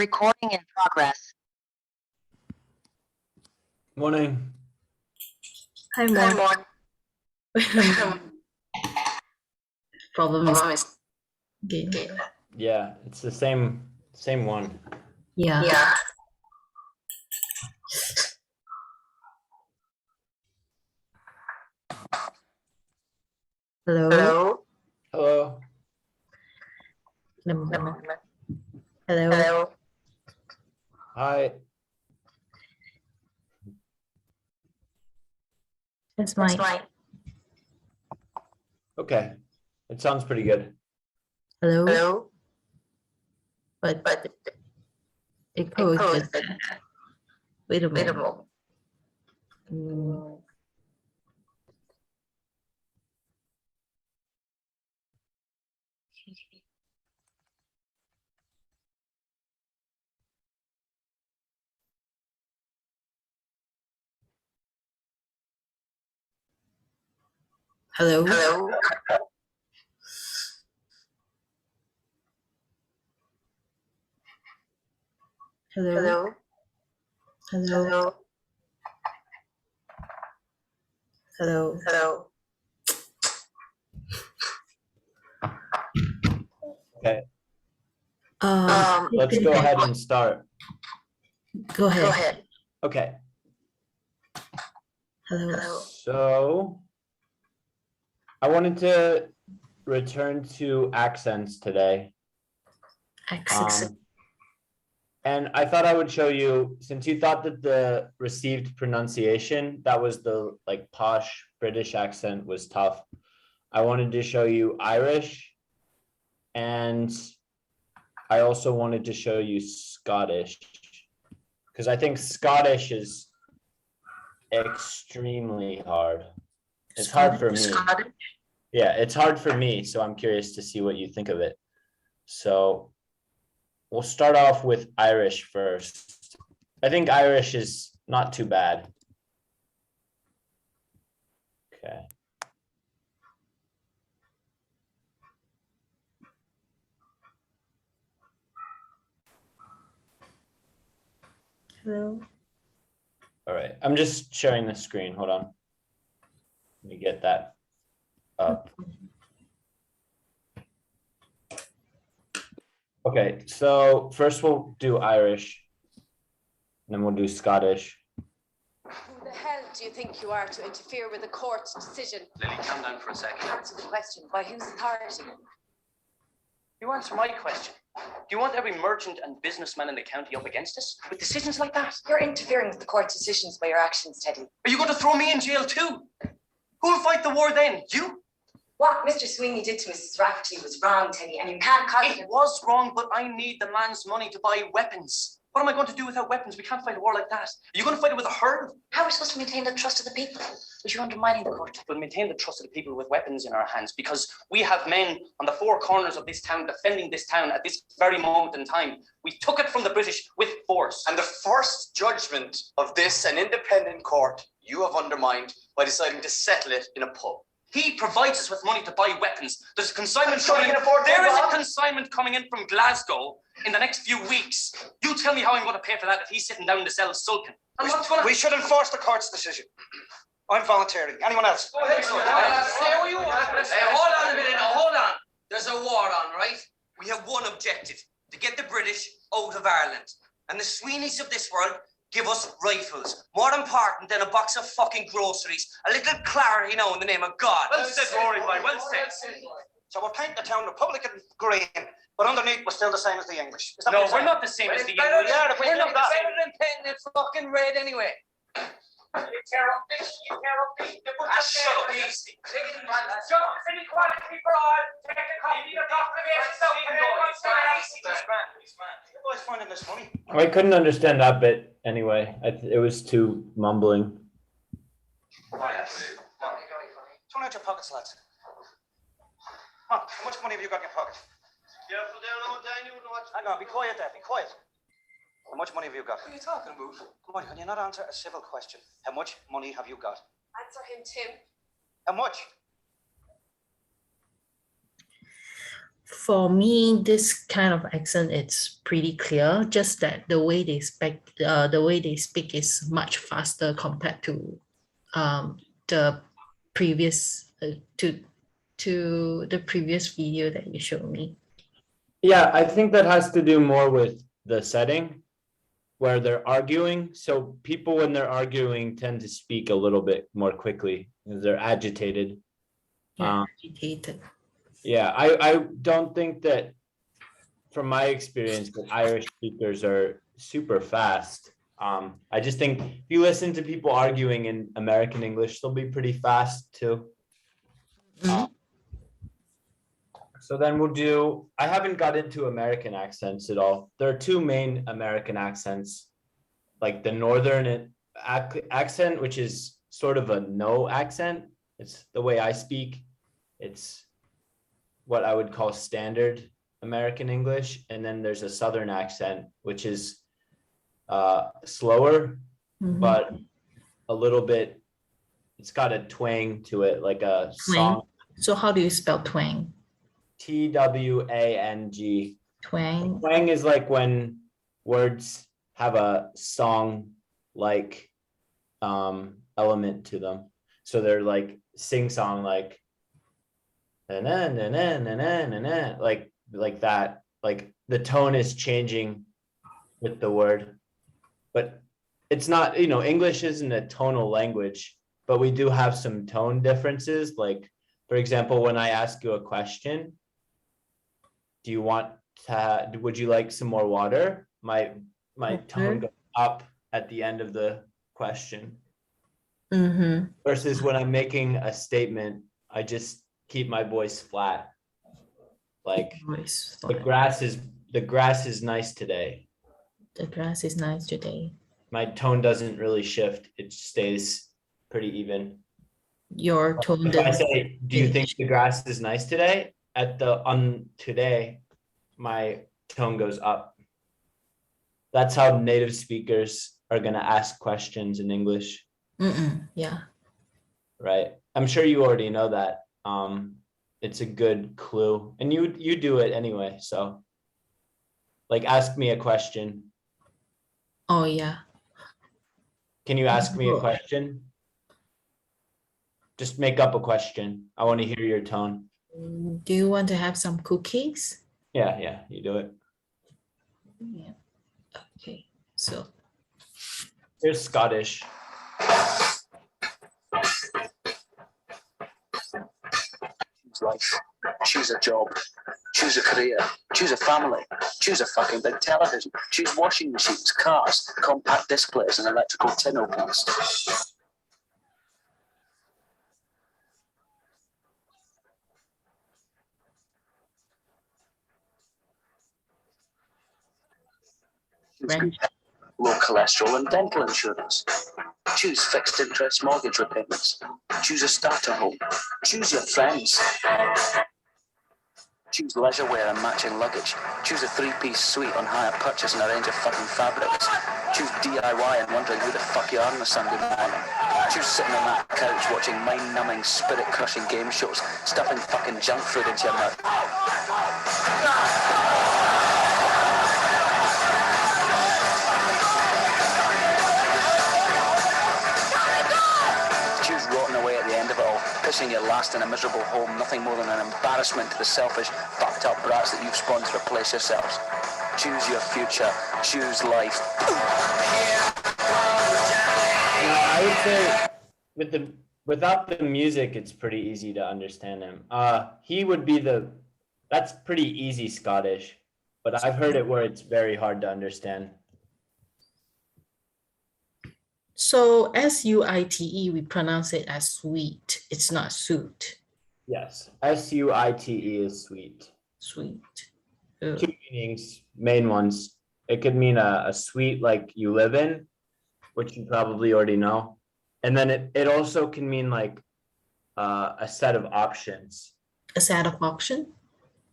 Recording in progress. Morning. Hi, Hi, Morn. Morn. Problem is game. Yeah, it's the same one. Yeah. Yeah. Hello. Hello. Hello. Hello. Hello. Hi. It's That's Mike. mine. Okay. It sounds pretty good. Hello. Hello. But But it goes. posted. Wait a Wait a moment. moment. Mm, Hello. Hello. Hello. Hello. Hello. Hello. Hello. Hello. Okay. Let's Let's go ahead and start. Go ahead. Go ahead. Okay. Hello. Hello. So I wanted to return to accents today. Accent. And I thought I would show you, since you thought that the received pronunciation, that was the like posh British accent was tough. I wanted to show you Irish, and I also wanted to show you Scottish, because I think Scottish is extremely hard. It's hard for me. Scottish. Yeah, it's hard for me, so I'm curious to see what you think of it. So we'll start off with Irish first. I think Irish is not too bad. Okay. Hello. All right. I'm just sharing the screen. Hold on. Let me get that up. Okay, so first we'll do Irish, and then we'll do Scottish. Who the hell do you think you are to interfere with the court's decision? Lily, calm down for a second. Answer the question. By whose authority? You answer my question. Do you want every merchant and businessman in the county up against us with decisions like that? You're interfering with the court's decisions by your actions, Teddy. Are you going to throw me in jail too? Who'll fight the war then? You? What Mr. Sweeney did to Mrs. Rafferty was wrong, Teddy, and you can't call It was wrong, but I need the man's money to buy weapons. What am I going to do without weapons? We can't fight a war like that. Are you going to fight it with a herd? How are we supposed to maintain the trust of the people? But you're undermining the court. We'll maintain the trust of the people with weapons in our hands because we have men on the four corners of this town defending this town at this very moment in time. We took it from the British with force. And the first judgment of this, an independent court, you have undermined by deciding to settle it in a pub. He provides us with money to buy weapons. There's a consignment sure coming you in. can afford to, There is a Bob. consignment coming in from Glasgow in the next few weeks. You tell me how I'm going to pay for that if he's sitting down in the cell sulking. And what's going to... We should enforce the court's decision. I'm volunteering. Anyone else? Stay where you are. Hey, hold on a minute now, hold on. There's a war on, right? We have one objective, to get the British out of Ireland. And the Sweeneys of this world give us rifles. More important than a box of fucking groceries. A little clarity, you know, in the name of God. Well said, Rory, boy, well said. So we'll paint the town Republican green, but underneath we're still the same as the English. Is that No, what you're we're not the same as the better English. than- Yeah, we're not that. better than painting it fucking red anyway. Shut up, easy. You boys finding this funny? I couldn't understand that bit anyway. It was too mumbling. Turn out your pockets, lads. Come on, how much money have you got in your pocket? Hang on, be quiet there, be quiet. How much money have you got? What are you talking about? Come on, can you not answer a civil question? How much money have you got? Answer him, Tim. How much? For me, this kind of accent it's pretty clear. Just that the way they speak is much faster compared to the previous to the previous video that you showed me. Yeah, I think that has to do more with the setting where they're arguing. So people, when they're arguing, tend to speak a little bit more quickly because they're agitated. Yeah, agitated. Yeah, I don't think that, from my experience, that Irish speakers are super fast. I just think if you listen to people arguing in American English, they'll be pretty fast too. Mhm. So then we'll do, I haven't got into American accents at all. There are two main American accents, like the northern accent, which is sort of a no accent. It's the way I speak. It's what I would call standard American English. And then there's a southern accent, which is slower, Mhm. but a little bit, it's got a twang to it, like a Twang. song. So how do you spell twang? Twang. Twang. Twang is like when words have a song like element to them. So they're like sing song, like na na na na na na na, like that. Like the tone is changing with the word, but it's not, English isn't a tonal language, but we do have some tone differences. Like, for example, when I ask you a question, do you want to, would you like some more water? My tone goes up at the end of the question. Mm-hmm. Versus when I'm making a statement, I just keep my voice flat. Like the grass is nice today. The grass is nice today. My tone doesn't really shift. It stays pretty even. Your tone. If I say, do you think the grass is nice today? Today, my tone goes up. That's how native speakers are going to ask questions in English. Yeah. Right. I'm sure you already know that. It's a good clue, and you do it anyway. So like, ask me a question. Oh yeah. Can you ask me a question? Just make up a question. I want to hear your tone. Do you want to have some cookies? Yeah, you do it. Yeah. Okay. So Here's Scottish. Choose life, choose a job, choose a career, choose a family, choose a fucking big television, choose washing machines, cars, compact disc players, and electrical tin openers. Low cholesterol and dental insurance. Choose fixed interest mortgage repayments. Choose a starter home. Choose your friends. Choose leisure wear and matching luggage. Choose a three-piece suite on hire purchase and a range of fucking fabrics. Choose DIY and wondering who the fuck you are on a Sunday morning. Choose sitting on that couch watching mind-numbing, spirit-crushing game shows, stuffing fucking junk food into your mouth. Pissing your last in a miserable home, nothing more than an embarrassment to the selfish, fucked up brats that you've spawned to replace yourselves. Choose your future, choose life. I would say without the music, it's pretty easy to understand him. He would be that's pretty easy Scottish, but I've heard it where it's very hard to understand. So SUITE, we pronounce it as sweet. It's not suit. Yes, SUITE is sweet. Sweet. Two meanings, main ones. It could mean a suite like you live in, which you probably already know. And then it also can mean like a set of options. A set of options?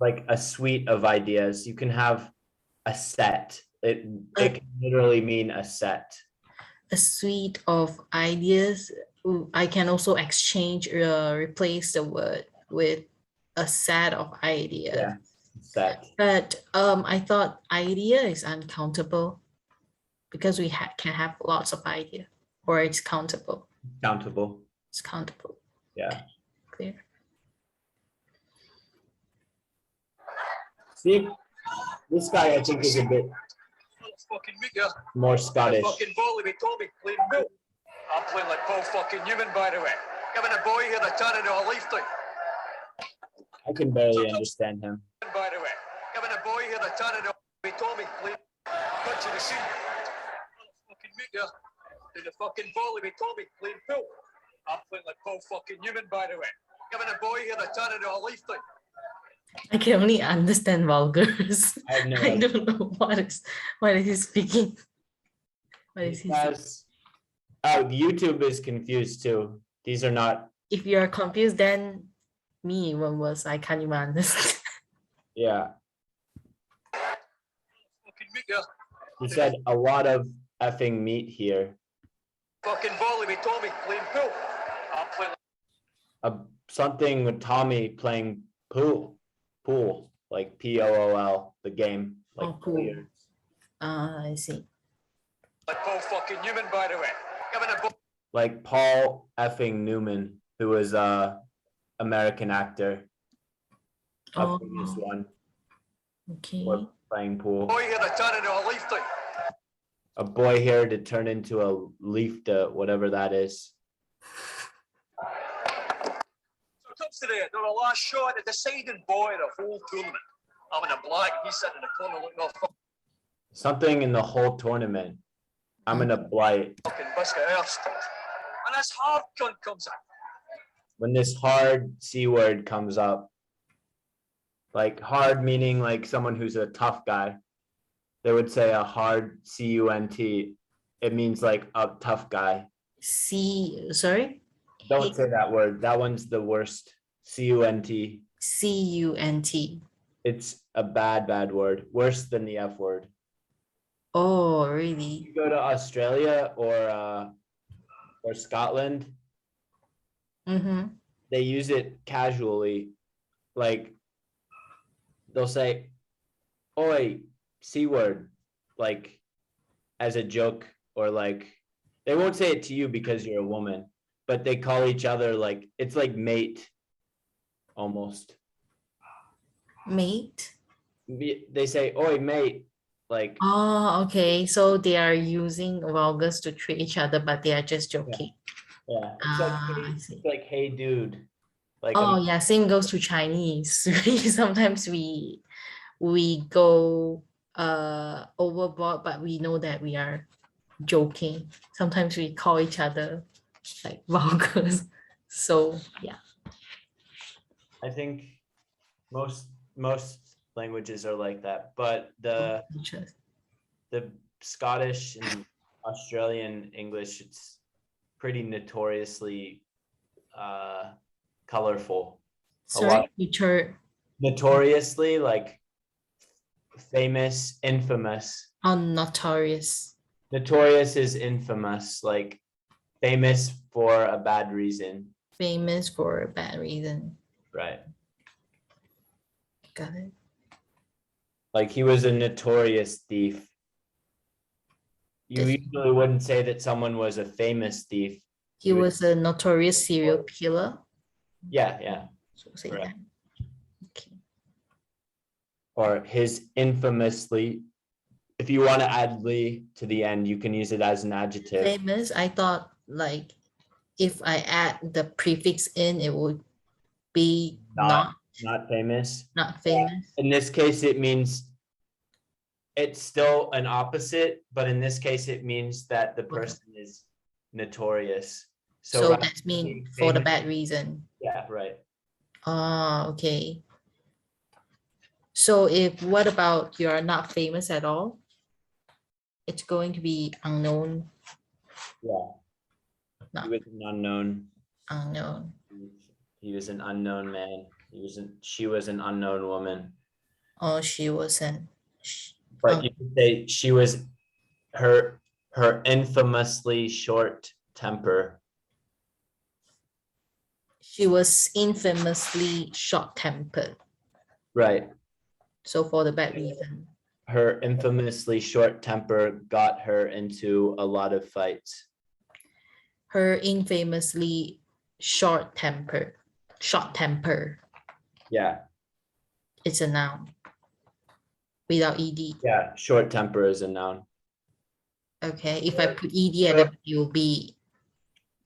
Like a suite of ideas. You can have a set. It can literally mean a set. A suite of ideas. I can also replace the word with a set of ideas. Yeah. set. But I thought idea is uncountable because we can have lots of idea, or it's countable. Countable. It's countable. Yeah. Clear. See, this guy I think is a bit Fucking meter. more Scottish. Fucking volley with Tommy playing Bill. I'm playing like Paul fucking Newman, by the way. Giving a boy here the turn into a lifetime. I can barely understand him. By the way, giving a boy here the turn into with Tommy playing. Punch in the scene. Fucking meter. Do the fucking volley with Tommy playing Bill. I'm playing like Paul fucking Newman, by the way. Giving a boy here the turn into a lifetime. I can only understand vulgars. I have no I idea. don't know what is he speaking. What is he saying? Because, oh, YouTube is confused too. These are not, If you're confused, then me one was I can't even understand. yeah. Fucking meter. He said a lot of effing meat here. Fucking volley with Tommy playing Bill. I'm playing Something with Tommy playing pool, like POOL, the game. Like Oh, cool. billiards. I see. like Paul fucking Newman, by the way. Giving a boy. Like Paul effing Newman, who was a American actor. A Oh, famous one okay. for playing pool. Boy here the turn into a lifetime. A boy here to turn into a leaf to whatever that is. So it comes to the last shot, the deciding boy of the whole tournament. I'm in a black, he's sitting in the corner looking all Something in the whole tournament. I'm in a blight. fucking biscuit earth. And this hard cunt comes in. When this hard C word comes up, like hard meaning like someone who's a tough guy, they would say a hard CUNT. It means like a tough guy. Sorry? Don't say that word. That one's the worst. CUNT. CUNT. It's a bad word. Worse than the F word. Oh, really? You go to Australia or Scotland, Mm-hmm. they use it casually. Like they'll say, "Oi, C word," like as a joke, or like they won't say it to you because you're a woman, but they call each other like it's like mate, almost. Mate? They say, "Oi, mate," like Oh, okay. So they are using vulgars to treat each other, but they are just joking. yeah, it's like, Ah, hey, I see. it's like hey dude, like Oh, yeah, same goes to Chinese. Sometimes we go overboard, but we know that we are joking. Sometimes we call each other like vulgars. So yeah. I think most languages are like that, but the Scottish and Australian English, it's pretty notoriously colorful. Sorry, lot- teacher. Notoriously, like famous, infamous. On notorious. Notorious is infamous, like famous for a bad reason, Famous for a bad reason. right? Got it. Like he was a notorious thief. You This- usually wouldn't say that someone was a famous thief. He was a notorious serial killer. Yeah. So say Correct. that. Okay. Or his infamously. If you want to add "ly" to the end, you can use it as an adjective. Famous, I thought like if I add the prefix in, it would be Not famous. not famous. In this case, it means it's still an opposite, but in this case, it means that the person is notorious. So rather that's than mean being for the famous- bad reason. Yeah, right. Ah, okay. So if what about you're not famous at all? It's going to be unknown, Yeah. No. He was an unknown. unknown. He was an unknown man. She was an unknown woman. Or she wasn't. But Oh. you could say she was her infamously short temper. She was infamously short-tempered. Right. So for the bad reason. Her infamously short temper got her into a lot of fights. Her infamously short temper. Yeah, It's a noun without ed. yeah, short temper is a noun. Okay, if I put ed at it, it will be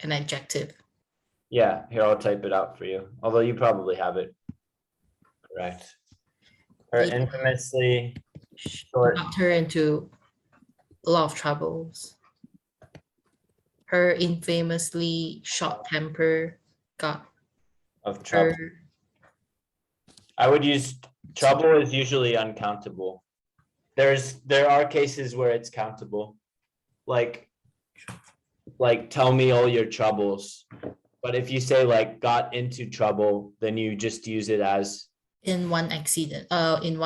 an adjective. Yeah, here, I'll type it out for you, although you probably have it. Correct. Her Yeah. infamously short Got her into a lot of troubles. Her infamously short temper got of trouble. her. I would use trouble is usually uncountable. There are cases where it's countable. Like tell me all your troubles. But if you say like got into trouble, then you just use it as In one incident. In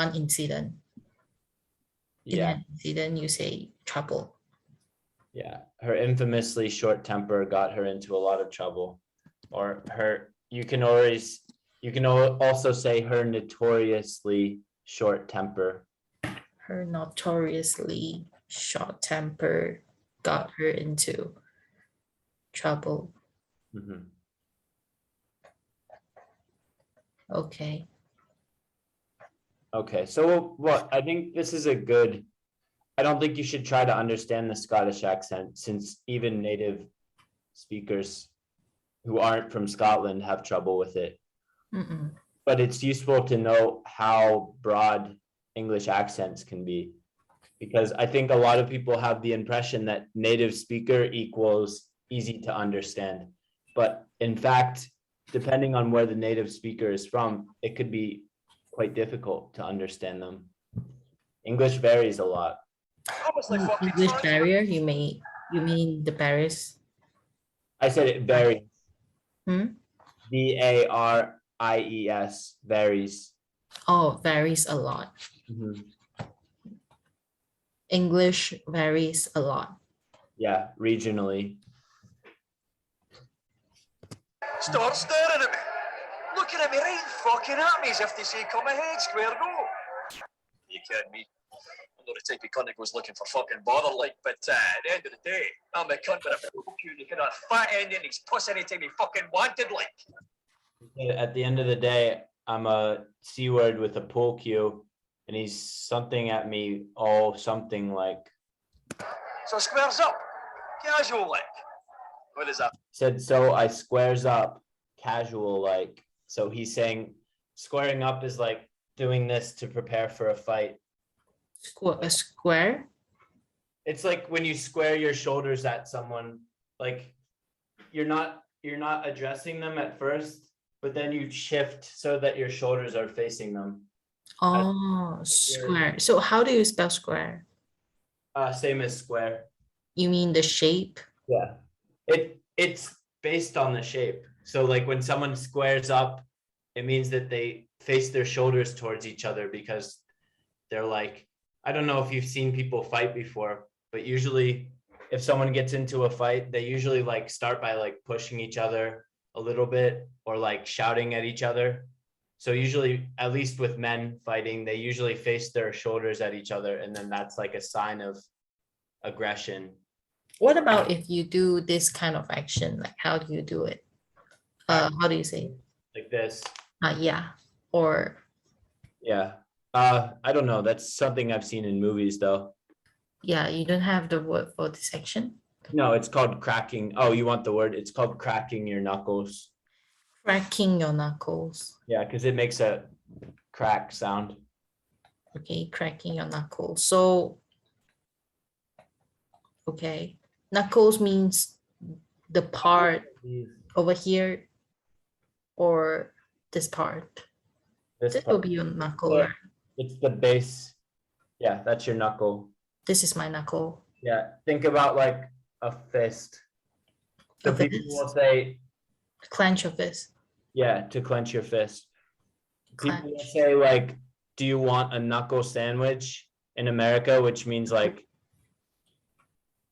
yeah, an incident, you say trouble. yeah. Her infamously short temper got her into a lot of trouble. Or you can also say her notoriously short temper. Her notoriously short temper got her into trouble. Mhm. Okay. Okay, so what I think this is I don't think you should try to understand the Scottish accent, since even native speakers who aren't from Scotland have trouble with it. Mm-mm. But it's useful to know how broad English accents can be, because I think a lot of people have the impression that native speaker equals easy to understand. But in fact, depending on where the native speaker is from, it could be quite difficult to understand them. English varies a lot. Obviously, fucking English trans- barrier, you mean the barriers? I said it varies. Hmm? VARIES, varies. Oh, varies a lot. Mhm. English varies a lot. Yeah, regionally. Start staring at me. Looking at me right fucking at me as if to say, come ahead, square go. You kidding me? I'm not the type of cunt that goes looking for fucking bother, like, but at the end of the day, I'm a cunt with a poke you and he can have a fat end in his puss anytime he fucking wanted, like. At the end of the day, I'm a C word with a pool cue, and he's something at me, something like. So squares up. Casual, like. What is that? Said, so I squares up, casual like. So he's saying squaring up is like doing this to prepare for a fight. A square? It's like when you square your shoulders at someone, like you're not addressing them at first, but then you shift so that your shoulders are facing them. Oh, square. So how do you spell square? Same as square. You mean the shape? Yeah. It's based on the shape. So like when someone squares up, it means that they face their shoulders towards each other, because they're like, I don't know if you've seen people fight before, but usually if someone gets into a fight, they usually like start by like pushing each other a little bit or like shouting at each other. So usually, at least with men fighting, they usually face their shoulders at each other, and then that's like a sign of aggression. What about if you do this kind of action? Like, how do you do it? How do you say it? Like this. Yeah. Or Yeah. I don't know. That's something I've seen in movies though. yeah, you don't have the word for this action. No, it's called cracking. Oh, you want the word? It's called cracking your knuckles. Cracking your knuckles. Yeah, because it makes a crack sound. Okay, cracking your knuckles. So, okay. Knuckles means the part over here or this part. This This will part. be your knuckle, Yeah. right? It's the base. Yeah, that's your knuckle. This is my knuckle. Yeah, think about like a fist. So A people fist. will say, Clench your fist. yeah, to clench your fist. People will Clench. say like, do you want a knuckle sandwich in America? Which means like,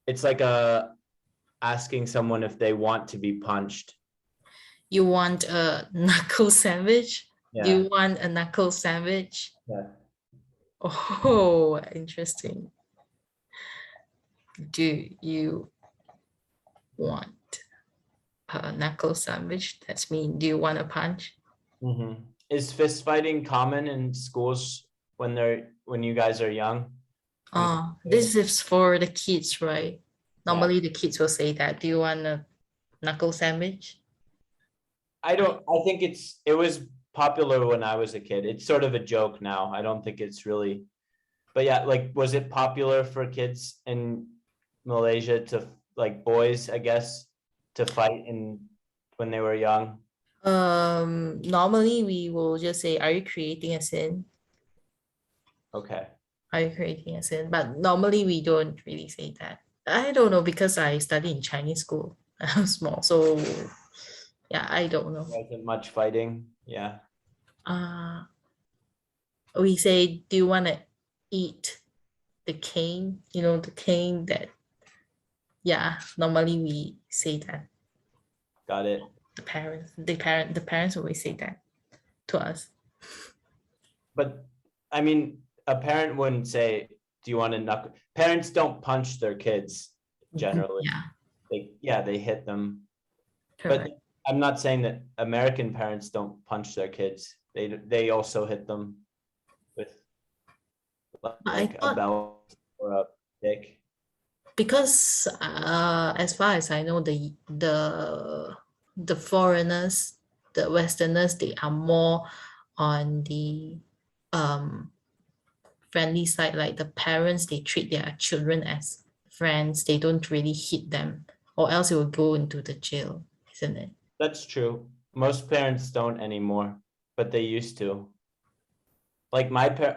it's like asking someone if they want to be punched. You want a knuckle sandwich? Yeah. Do you want a knuckle sandwich? Yeah. Oh, interesting. Do you want a knuckle sandwich? That's mean, do you want a punch? Mhm. Is fist fighting common in schools when you guys are young? This is for the kids, right? Yeah. Normally the kids will say that. Do you want a knuckle sandwich? I think it was popular when I was a kid. It's sort of a joke now. I don't think it's really, but yeah, like, was it popular for kids in Malaysia to, like, boys, I guess, to fight when they were young? Normally we will just say, are you creating a sin? Okay. Are you creating a sin? But normally we don't really say that. I don't know because I study in Chinese school. I was small, so yeah, I don't know. Wasn't much fighting. Yeah. Uh, we say, do you want to eat the cane? You know, the cane that, yeah, normally we say that. Got it. The parents always say that to us. But I mean, a parent wouldn't say, do you want to knuckle? Parents don't punch their kids generally. Yeah, They hit them. correct. But I'm not saying that American parents don't punch their kids. They also hit them with like a thought- belt or a stick. Because as far as I know, the foreigners, the Westerners, they are more on the friendly side. Like the parents, they treat their children as friends. They don't really hit them, or else it will go into the jail, isn't it? That's true. Most parents don't anymore, but they used to. Like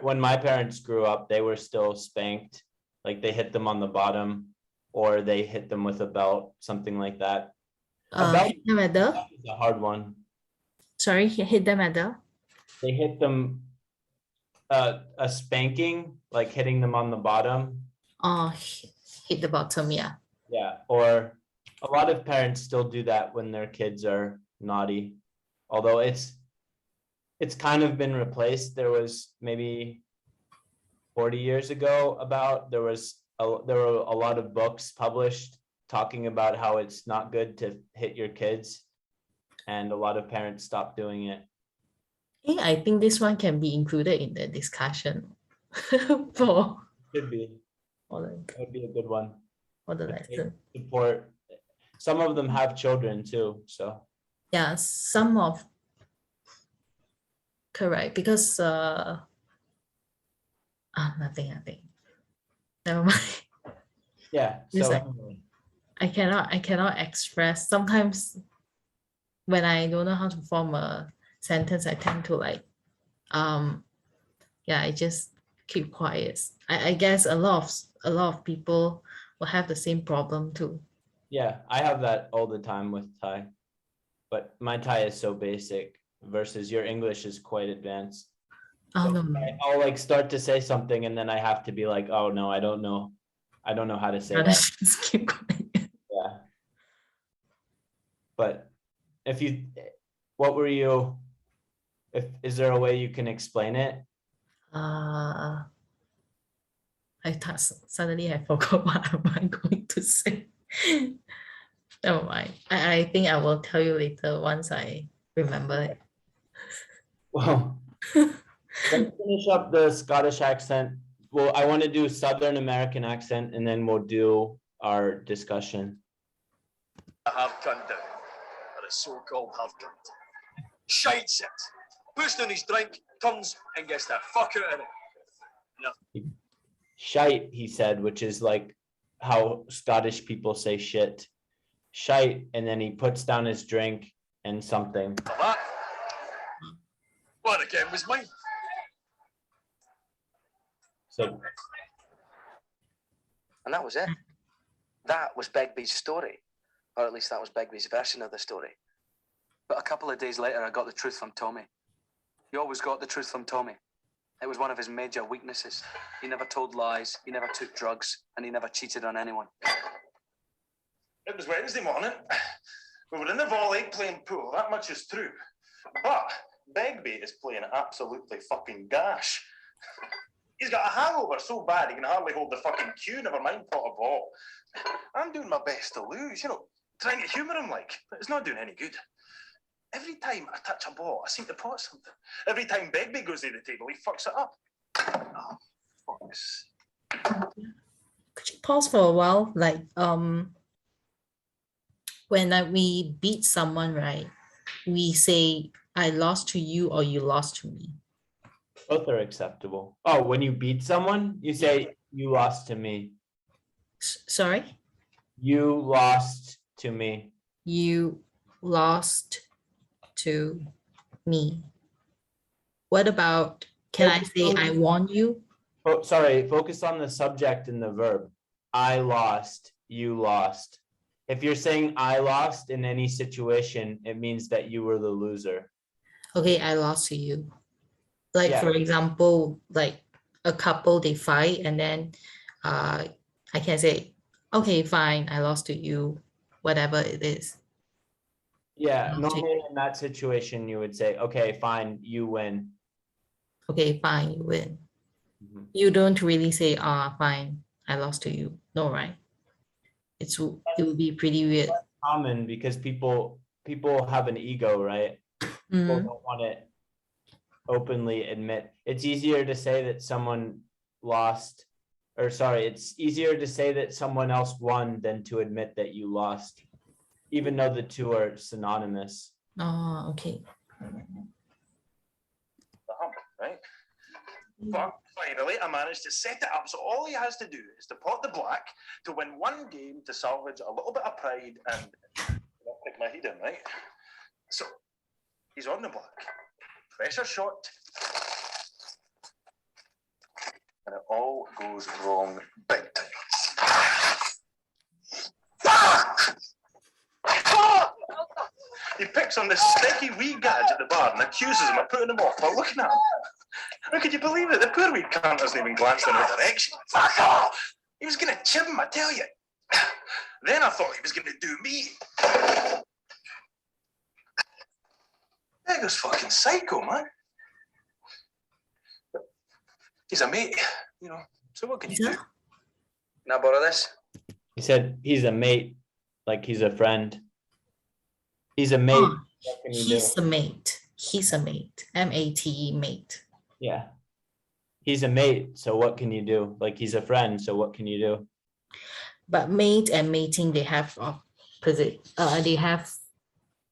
when my parents grew up, they were still spanked. Like they hit them on the bottom, or they hit them with a belt, something like that. A belt Hit them at the, is a hard one. sorry, hit them at the, They hit them a spanking, like hitting them on the bottom. oh, hit the bottom, yeah. Yeah, or a lot of parents still do that when their kids are naughty. Although it's kind of been replaced. There was maybe 40 years ago there were a lot of books published talking about how it's not good to hit your kids, and a lot of parents stopped doing it. Hey, I think this one can be included in the discussion Could be. for That would be a good one. the lesson. Support. Some of them have children too, so. Yeah, some of, correct, because nothing. Never mind. Yeah, It's so like, I cannot express. Sometimes when I don't know how to form a sentence, I tend to like, I just keep quiet. I guess a lot of people will have the same problem too. yeah, I have that all the time with Thai, but my Thai is so basic versus your English is quite advanced. Oh So no, I'll like start to say something and then I have to be like, oh no, I don't know how to say rather that. just keep quiet. Yeah. But what were you, is there a way you can explain it? Suddenly I forgot what am I going to say. Never mind. I think I will tell you later once I remember it. Well, let's finish up the Scottish accent. Well, I want to do Southern American accent and then we'll do our discussion. A half cunt down, or a so-called half cunt. Shites it. Puts down his drink, turns and gets the fuck out of it. Shite, he said, which is like how Scottish people say shit. Shite, and then he puts down his drink and something. That one again was mine. So And that was it. That was Begbie's story. Or at least that was Begbie's version of the story. But a couple of days later, I got the truth from Tommy. He always got the truth from Tommy. It was one of his major weaknesses. He never told lies, he never took drugs, and he never cheated on anyone. It was Wednesday morning. We were in the volley playing pool, that much is true. But Begbie is playing absolutely fucking gash. He's got a hangover so bad he can hardly hold the fucking cue, never mind pot a ball. I'm doing my best to lose, trying to humour him but it's not doing any good. Every time I touch a ball, I seem to pot something. Every time Begbie goes to the table, he fucks it up. Oh, fucks. Could you pause for a while? When we beat someone, right? We say, I lost to you or you lost to me. Both are acceptable. Oh, when you beat someone, you say you lost to me. Sorry? You lost to me. You lost to me. What about, can I say I won you? Oh, sorry, focus on the subject and the verb. I lost, you lost. If you're saying I lost in any situation, it means that you were the loser. Okay, I lost to you. Yeah. For example, a couple, they fight and then I can say, okay, fine, I lost to you, whatever it is. Yeah, Okay. normally in that situation, you would say, okay, fine, you win. Okay, fine, you win. Mhm. You don't really say, fine, I lost to you. No, right? It would be pretty weird. Common because people have an ego, right? People Mm. don't want to openly admit. It's easier to say that someone lost, or sorry, it's easier to say that someone else won than to admit that you lost, even though the two are synonymous. Oh, okay. The hump, right? But finally, I managed to set it up so all he has to do is to pot the black to win one game to salvage a little bit of pride and pick my head in, right? So he's on the black. Pressure shot. And it all goes wrong big time. He picks on this sticky wee gadge at the bar and accuses him of putting him off by looking at him. How could you believe it? The poor wee cunt hasn't even glanced in her direction. Fuck off! He was going to chip him, I tell you. Then I thought he was going to do me. That was fucking psycho, man. He's a mate, so what can you do? Can I borrow this? He said he's a mate, like he's a friend. He's a mate. Oh, What can you he's do? a mate. He's a mate. M-A-T-E, mate. Yeah. He's a mate, so what can you do? Like he's a friend, so what can you do? But mate and mating, they have opposite. They have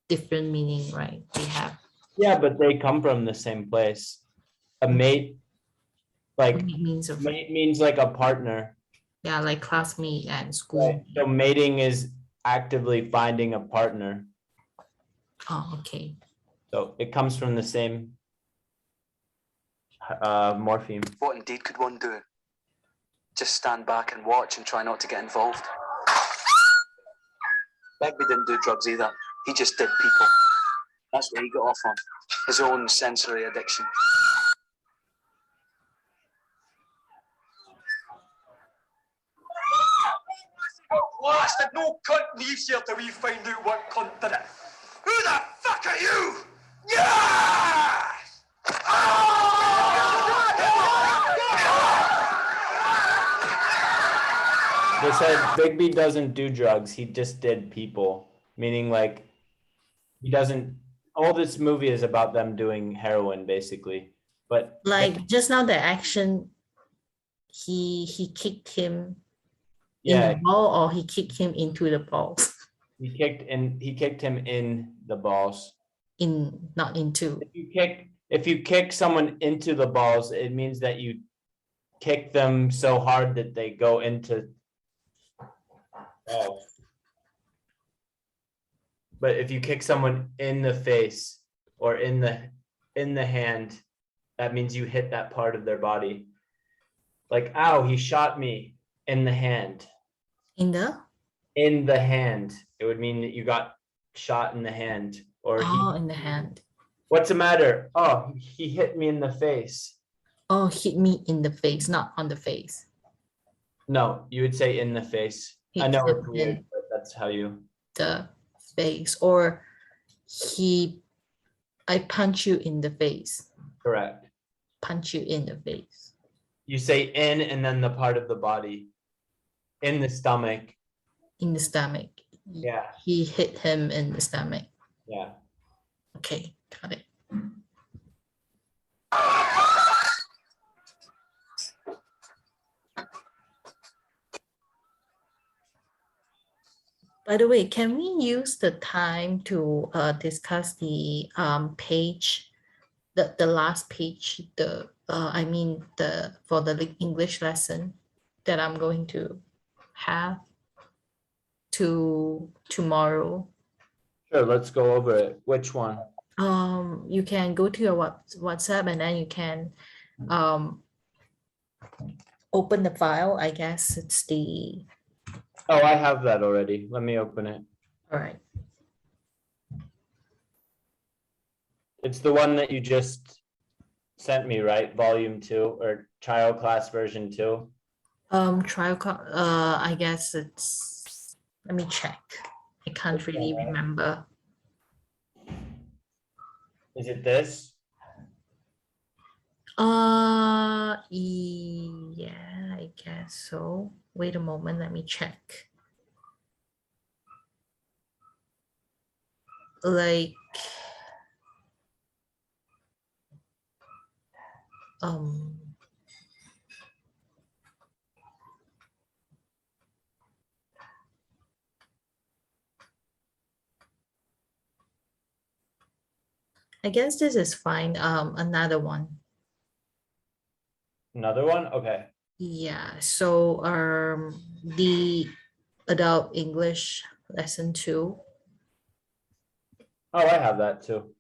different meaning, right? They have. Yeah, but they come from the same place. A mate, like Mate means a friend. mate means like a partner. Yeah, like classmate and school. Right. So mating is actively finding a partner. Oh, okay. So it comes from the same morpheme. What indeed could one do? Just stand back and watch and try not to get involved. Begbie didn't do drugs either. He just did people. That's what he got off on. His own sensory addiction. Blasted, no cunt leaves here till we find out what cunt did it. Who the fuck are you? Yeah! They said Bigby doesn't do drugs, he just did people. Meaning like he doesn't, all this movie is about them doing heroin basically. But Like just now the action, he kicked him in yeah, the ball or he kicked him into the balls. he kicked him in the balls. Not into. If you kick someone into the balls, it means that you kick them so hard that they go into. Oh. But if you kick someone in the face or in the hand, that means you hit that part of their body. Like, ow, he shot me in the hand. In the? In the hand. It would mean that you got shot in the hand. Or In the hand. what's the matter? Oh, he hit me in the face. Oh, hit me in the face, not on the face. No, you would say in the face. I know it's weird, but that's how you. The face, or I punch you in the face. Correct. Punch you in the face. You say in and then the part of the body. In the stomach. In the stomach. Yeah. He hit him in the stomach. Yeah. Okay, got it. By the way, can we use the time to discuss the page, the last page, I mean the for the English lesson that I'm going to have tomorrow? Sure, let's go over it. Which one? You can go to your WhatsApp and then you can open the file. I guess it's the, Oh, I have that already. Let me open it. all right. It's the one that you just sent me, right? Volume 2 or trial class version 2. I guess it's, let me check. I can't really remember. Is it this? Yeah, I guess so. Wait a moment, let me check. Like, I guess this is fine. Another one. Another one? Okay. Yeah, so the adult English lesson 2. Oh, I have that too.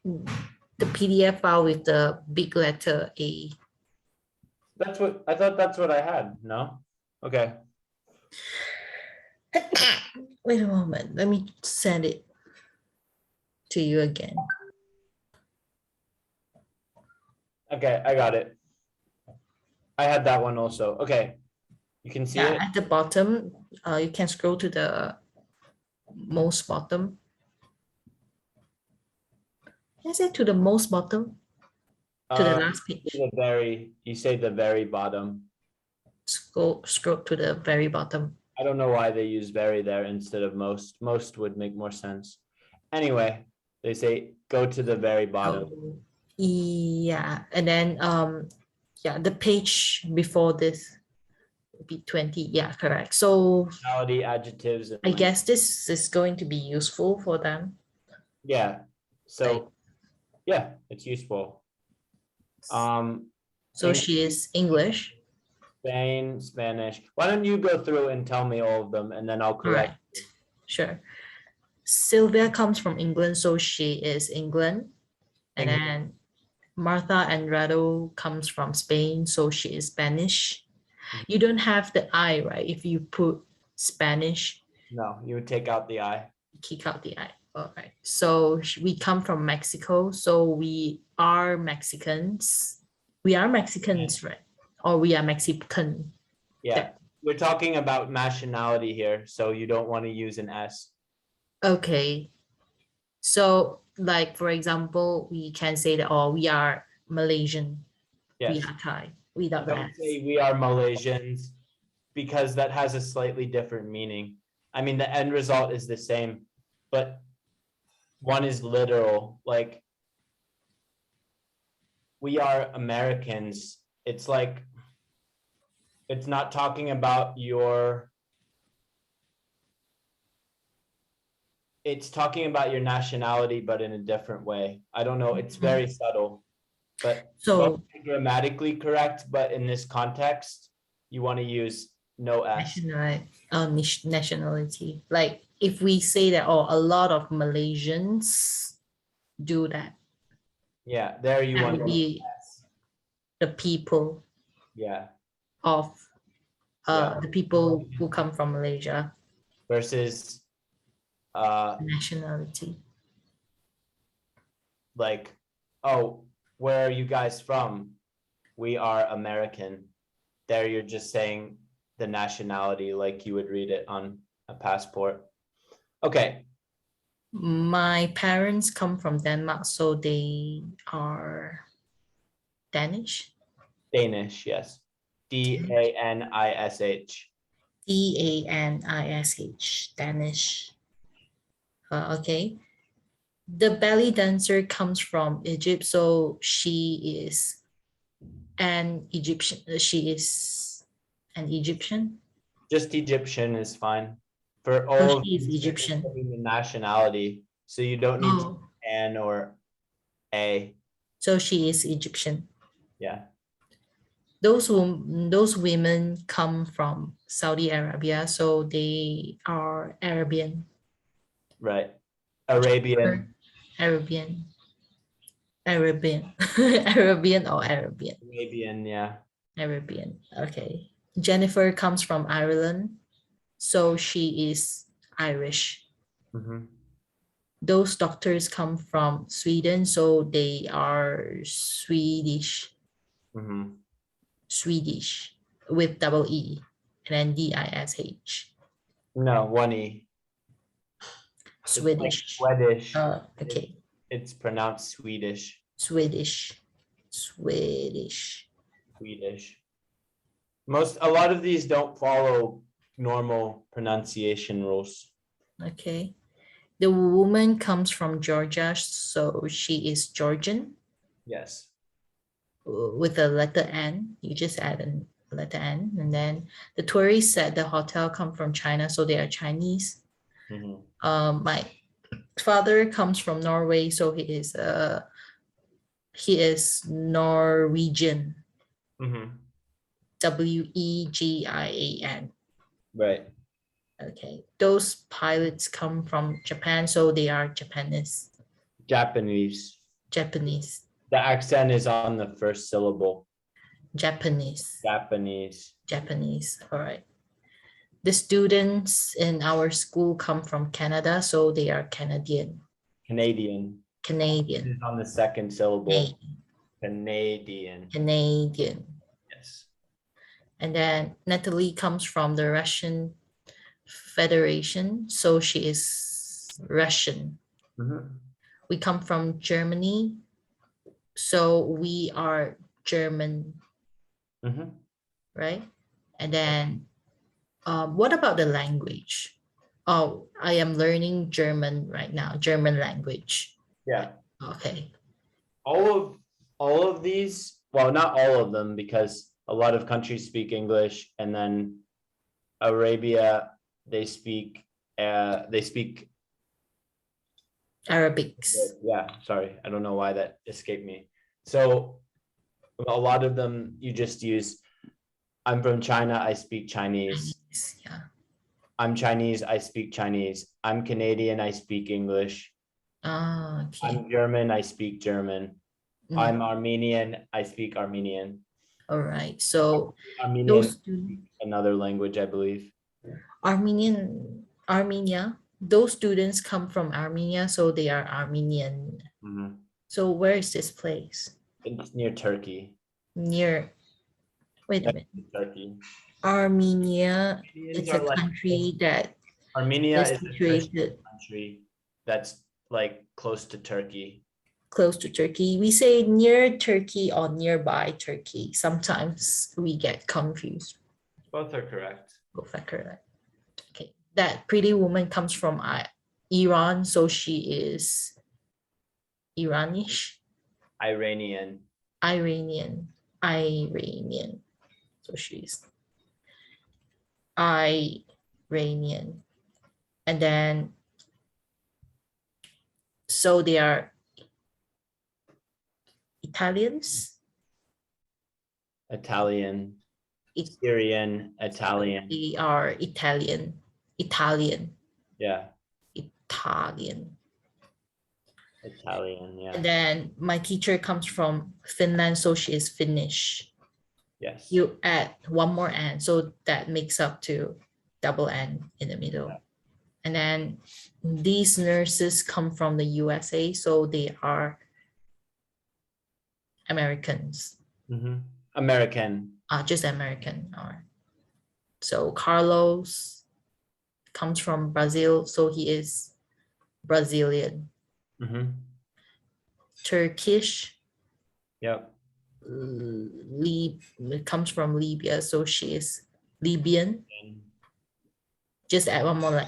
The PDF file with the big letter A. That's what I thought. That's what I had. No? Okay. Wait a moment, let me send it to you again. Okay, I got it. I had that one also. Okay. You can see Yeah, it. at the bottom, you can scroll to the most bottom. Is it to the most bottom? To the last page. You say the very bottom. Scroll to the very bottom. I don't know why they use very there instead of most. Most would make more sense. Anyway, they say go to the very bottom. Oh, yeah, and then yeah, the page before this would be 20. Yeah, correct. So Personality, adjectives. And I guess this is going to be useful for them. yeah. So Like, yeah, it's useful. so she is English. Spain, Spanish. Why don't you go through and tell me all of them and then I'll correct. Right. Sure. Sylvia comes from England, so she is England. And then Martha Andrade comes from Spain, so she is Spanish. You don't have the I, right? If you put Spanish, No, you would take out the I. kick out the I. All right. So we come from Mexico, so we are Mexicans. We are Mexicans, right? Or we are Mexican. Yeah, we're talking about nationality here, so you don't want to use an S. Okay. So, like, for example, we can say that, oh, we are Malaysian. We Yes. are Thai. Without Don't that. say we are Malaysians because that has a slightly different meaning. I mean, the end result is the same, but one is literal. Like, we are Americans. It's like, it's not talking about it's talking about your nationality, but in a different way. I don't know. It's very subtle, but So both grammatically correct. But in this context, you want to use no S. nationality. Like if we say that, oh, a lot of Malaysians do that. Yeah, there you That want would be the people yeah. of Yeah. the people who come from Malaysia. Versus nationality. Like, oh, where are you guys from? We are American. There you're just saying the nationality like you would read it on a passport. Okay. My parents come from Denmark, so they are Danish. Danish, yes. Danish. Danish, Danish. Okay. The belly dancer comes from Egypt, so she is an Egyptian. She is an Egyptian. Just Egyptian is fine. For all Oh, of she is these, you're Egyptian. putting the nationality, so you don't need to Oh, N or A. so she is Egyptian. Yeah. Those women come from Saudi Arabia, so they are Arabian. Right. Arabian. Arabian. Arabian or Arabian. Arabian, yeah. Arabian. Okay. Jennifer comes from Ireland, so she is Irish. Mm-hmm. Those doctors come from Sweden, so they are Swedish. Mm-hmm. Swedish with double E and then DISH. No, one E. It's like Swedish. Swedish. Okay. It's pronounced Swedish. Swedish. A lot of these don't follow normal pronunciation rules. Okay. The woman comes from Georgia, so she is Georgian Yes. with a letter N. You just add a letter N. And then the tourists at the hotel come from China, so they are Chinese. Mm-hmm. My father comes from Norway, so he is Norwegian. Mm-hmm. WEGIAN. Right. Okay. Those pilots come from Japan, so they are Japanese. Japanese. Japanese. The accent is on the first syllable. Japanese. Japanese. Japanese. All right. The students in our school come from Canada, so they are Canadian. Canadian. Canadian. It is on the second syllable. Canadian. Canadian. Canadian. Yes. And then Natalie comes from the Russian Federation, so she is Russian. Mm-hmm. We come from Germany, so we are German, Mm-hmm. right? And then what about the language? Oh, I am learning German right now, German language. Yeah. Okay. All of these, well, not all of them, because a lot of countries speak English, and then Arabia, they speak Arabics. yeah, sorry, I don't know why that escaped me. So a lot of them you just use, I'm from China, I speak Chinese. Yeah. I'm Chinese, I speak Chinese. I'm Canadian, I speak English. Ah, okay. I'm German, I speak German. Mm. I'm Armenian, I speak Armenian. All right. So Armenian, those another language, I believe. Armenia. Those students come from Armenia, so they are Armenian. Mm-hmm. So where is this place? It's near Turkey. Wait a minute. Turkey. Armenia, Armenians it's a are like- country that Armenia is is a situated country that's like close to Turkey. close to Turkey. We say near Turkey or nearby Turkey. Sometimes we get confused. Both are correct. Both are correct. Okay, that pretty woman comes from Iran, so she is Iranish, Iranian. Iranian. So she's Iranian. And then, so they are Italians. Italian. It- Syrian. Italian. They are Italian. Yeah. Italian. Italian. Yeah. And then my teacher comes from Finland, so she is Finnish. Yes. You add one more N, so that makes up to double N in the middle. Yeah. And then these nurses come from the USA, so they are Americans. Mm-hmm. American. Just American. All right. So Carlos comes from Brazil, so he is Brazilian. Mm-hmm. Turkish, Yep. It comes from Libya, so she is Libyan. Just add one more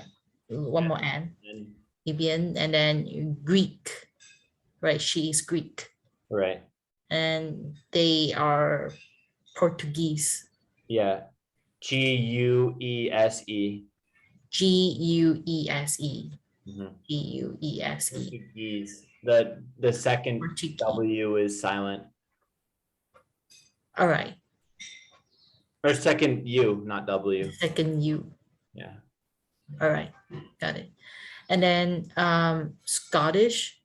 N. And- Libyan, and then Greek, right? She is Greek, right. and they are Portuguese. Yeah. Guese. Guese. Mhm. Guese. Portuguese. The second Portuguese. W is silent. All right. Or second U, not W. Second U. Yeah. All right. Got it. And then Scottish,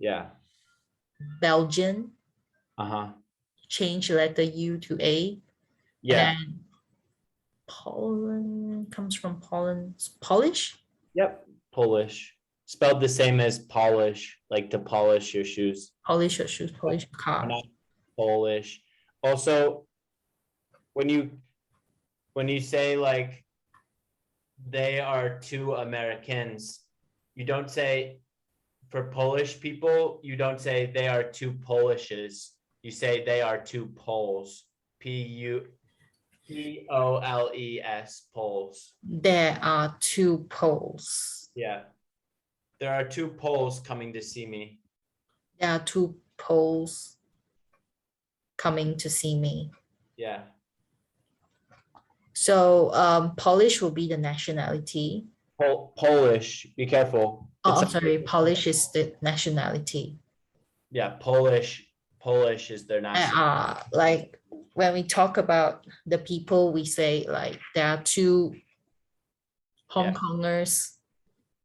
Yeah. Belgian, Uh-huh. change letter U to A. Yeah. And Poland comes from Poland. Polish? Yep. Polish. Spelled the same as polish, like to polish your shoes. Polish or shoes, Polish car. Not Polish. Also, when you say like they are two Americans, you don't say, for Polish people, you don't say they are two Polishes. You say they are two Poles. Poles, Poles. There are two Poles. Yeah. There are two Poles coming to see me. There are two Poles coming to see me. Yeah. So Polish will be the nationality. Polish, be careful. Oh, I'm It's- sorry, Polish is the nationality. Yeah, Polish is their national. Like when we talk about the people, we say like there are two Hong Yeah. Kongers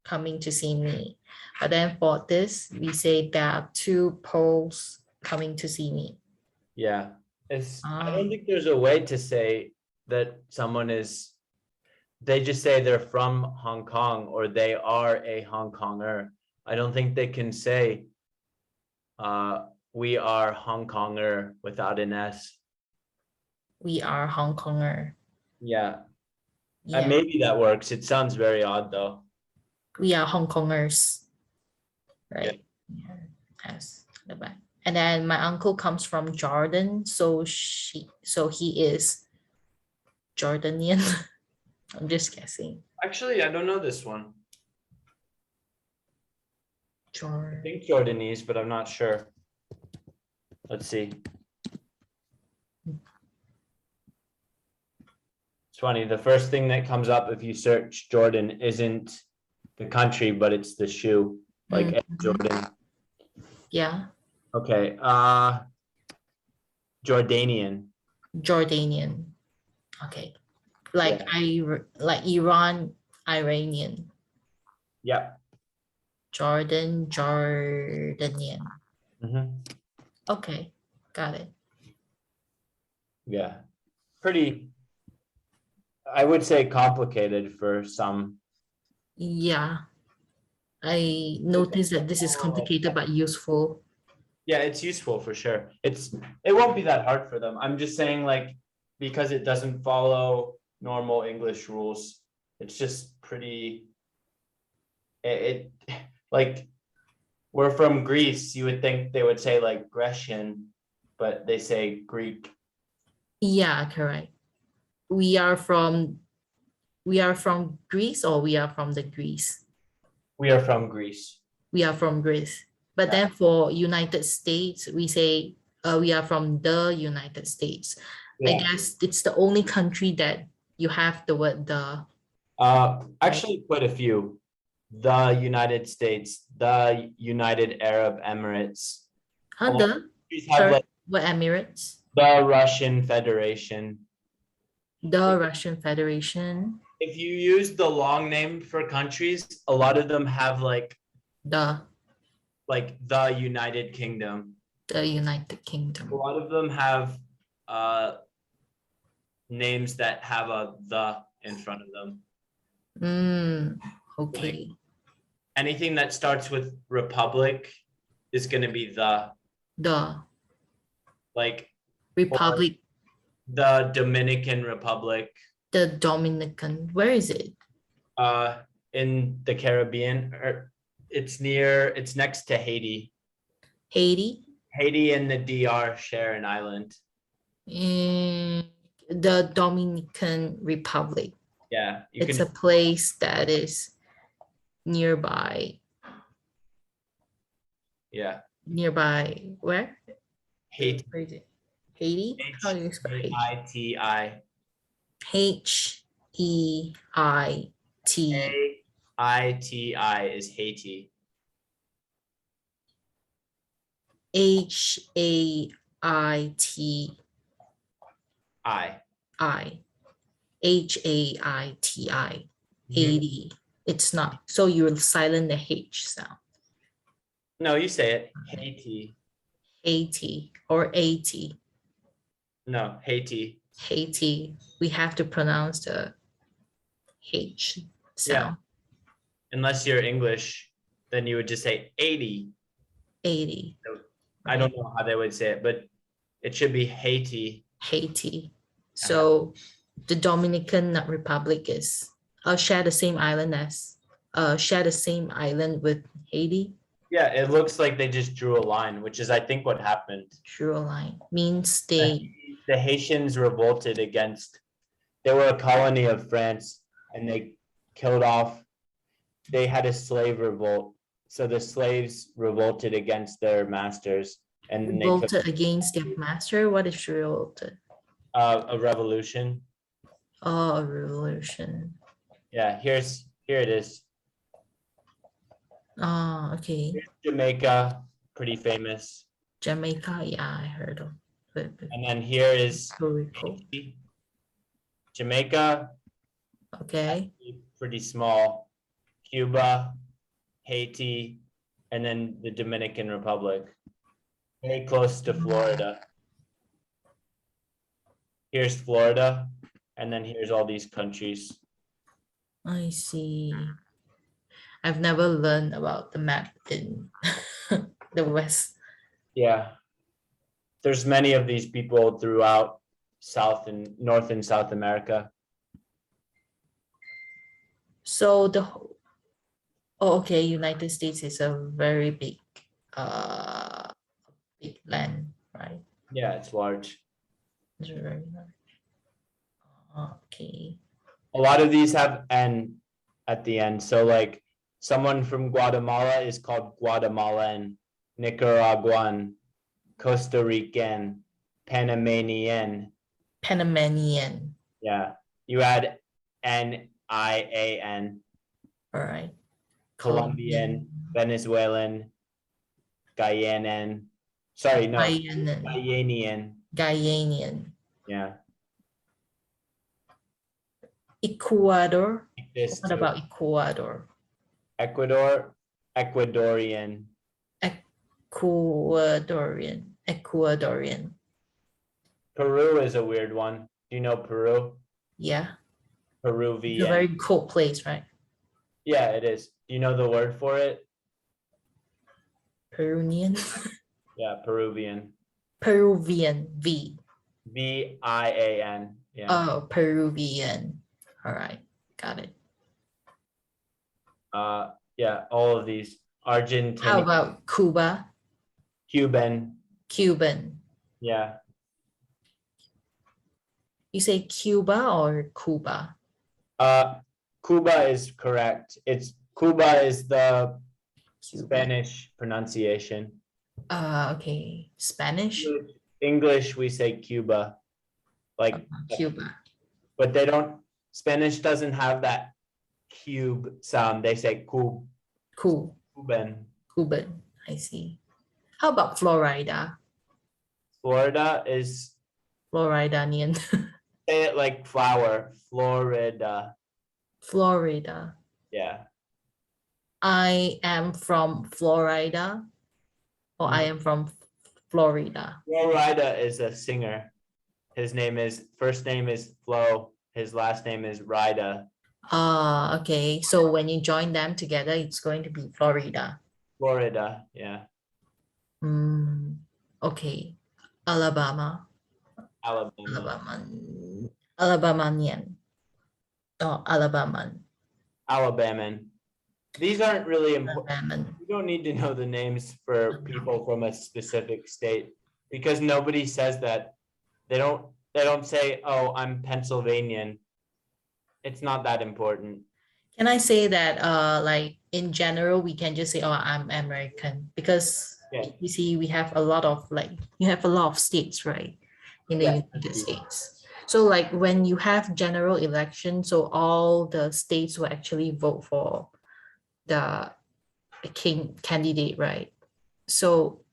coming to see me. But then for this, we say there are two Poles coming to see me. Yeah, I Ah. don't think there's a way to say that someone is, they just say they're from Hong Kong or they are a Hong Konger. I don't think they can say we are Hong Konger without an S. We are Hong Konger. Yeah, Yeah, and maybe that works. It sounds very odd though. we are Hong Kongers. Right. Yeah. Yes. The back. And then my uncle comes from Jordan, so he is Jordanian. I'm just guessing. Actually, I don't know this one. I Jordan. think Jordanese, but I'm not sure. Let's see. It's funny, the first thing that comes up if you search Jordan isn't the country, but it's the shoe, like Air Jordan. Yeah, Okay, Jordanian. Jordanian. Okay. Like like Iran, Iranian. Yep. Jordanian. Mhm. Okay, got it. Yeah, pretty, I would say complicated for some. Yeah. I noticed that this is complicated but useful. Yeah, it's useful for sure. It won't be that hard for them. I'm just saying like, because it doesn't follow normal English rules, it's just pretty, it like, we're from Greece, you would think they would say like Grecian, but they say Greek. Yeah, correct. We are from Greece, or we are from the Greece? We are from Greece. We are from Greece. But Yeah. then for United States, we say we are from the United States. I Yeah. guess it's the only country that you have the word the. Actually quite a few. The United States, the United Arab Emirates. Huh, Oh, the? Countries have Sorry, like what Emirates? the Russian Federation. The Russian Federation. If you use the long name for countries, a lot of them have like The United Kingdom. United A Kingdom. lot of them have names that have a the in front of them. Okay. Anything that starts with republic is going to be the, The like Republic, the Dominican Republic, the Dominican. Where is it? in the Caribbean, or It's next to Haiti. Haiti, Haiti and the DR share an island. the Dominican Republic. Yeah, you It's can. a place that is nearby. Nearby where? Haiti. Where is it? Haiti? How do you spell Haiti? Haiti. Heiti. Haiti is Haiti. Haiti. I. Haiti. Mhm. Haiti. It's not. So you'll silent the H sound. No, you say it. Haiti. Haiti or 80. No, Haiti. Haiti. We have to pronounce the H sound. Unless you're English, then you would just say 80. 80. I don't know how they would say it, but it should be Haiti. Haiti. So the Dominican Republic is share the same island with Haiti. Yeah, it looks like they just drew a line, which is I think what happened. Drew a line means they The Haitians revolted against, they were a colony of France and they killed off, they had a slave revolt. So the slaves revolted against their masters and then they took revolted against their master. What is revolted? a revolution. Oh, a revolution. Yeah, here it is. Oh, okay. Here's Jamaica, pretty famous. Jamaica, yeah, I heard of it. And then here is Puerto Rico. Haiti. Jamaica, Okay. pretty small. Cuba, Haiti, and then the Dominican Republic. Very close to Florida. Here's Florida, and then here's all these countries. I see. I've never learned about the map in the West. Yeah. There's many of these people throughout North and South America. So okay, United States is a very big land, right? Yeah, it's large. It's very large. Okay. A lot of these have N at the end. So like someone from Guatemala is called Guatemalan, Nicaraguan, Costa Rican, Panamanian. Panamanian. Yeah. You add NIAN. All right. Colombian, Venezuelan, Guyanan. Sorry, no. Guyanian. Guyanian. Yeah. Ecuador. This What too. about Ecuador? Ecuador, Ecuadorian. Ecuadorian. Peru is a weird one. Do you know Peru? Yeah. It's Peruvian. a very cold place, right? Yeah, it is. Do you know the word for it? Peruvian. Yeah, Peruvian. Peruvian. V. VIAN. Yeah. Oh, Peruvian. All right. Got it. Yeah, all of these. Argentinian. How about Cuba? Cuban. Cuban. Yeah. You say Cuba or Cuba? Cuba is correct. Cuba is the Spanish pronunciation. Okay. Spanish? English, we say Cuba. Like Cuba. but Spanish doesn't have that cube sound. They say cub. Cool. Cuban. Cuban. I see. How about Florida? Florida is, Floridanian. say it like flower. Florida. Florida. Yeah. I am from Florida, or I am from Florida. Florida is a singer. First name is Flo. His last name is Rida. Okay. So when you join them together, it's going to be Florida. Florida, yeah. Okay. Alabama. Alabama. Alabamanian. Oh, Alabaman. Alabaman. These aren't really important. Amendment. You don't need to know the names for people from a specific state because nobody says that. They don't say, oh, I'm Pennsylvanian. It's not that important. Can I say that like in general we can just say, oh, I'm American, because Yeah. you see we have a lot of like you have a lot of states, right, in the Yeah. United States. So like when you have general election, so all the states will actually vote for the king candidate, right? So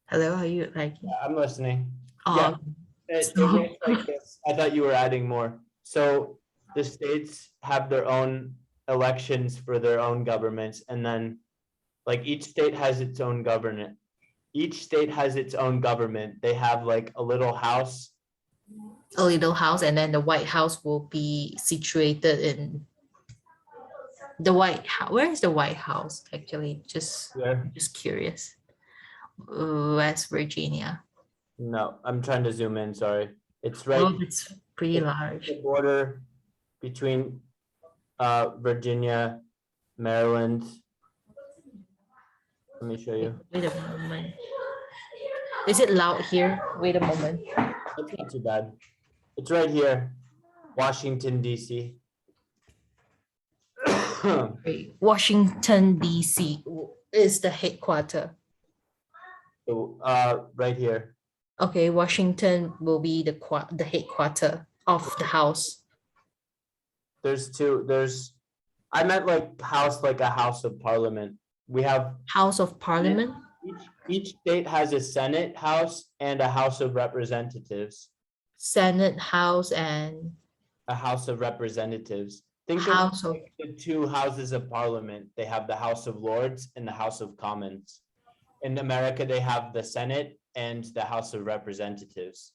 hello, are you like I'm listening. oh, Yeah. It So- works like this. I thought you were adding more. So the states have their own elections for their own governments, and then like each state has its own government. Each state has its own government. They have like a little house. a little house, and then the White House will be situated in the White House. Where is the White House actually? Just Where? curious. West Virginia. No, I'm trying to zoom in. Sorry, it's right. Oh, it's pretty It's large. the border between Virginia, Maryland. Let me show you. Wait a moment. Is it loud here? Wait a moment. It's not too bad. It's right here, Washington, D.C. Wait, Washington, D.C. is the headquarter. So, right here. Okay, Washington will be the headquarter of the house. There's two. I meant like house, like a house of parliament. We have House of Parliament. each state has a Senate house and a House of Representatives. Senate, House, and A House of Representatives. Think House of of like the two houses of parliament. They have the House of Lords and the House of Commons. In America, they have the Senate and the House of Representatives.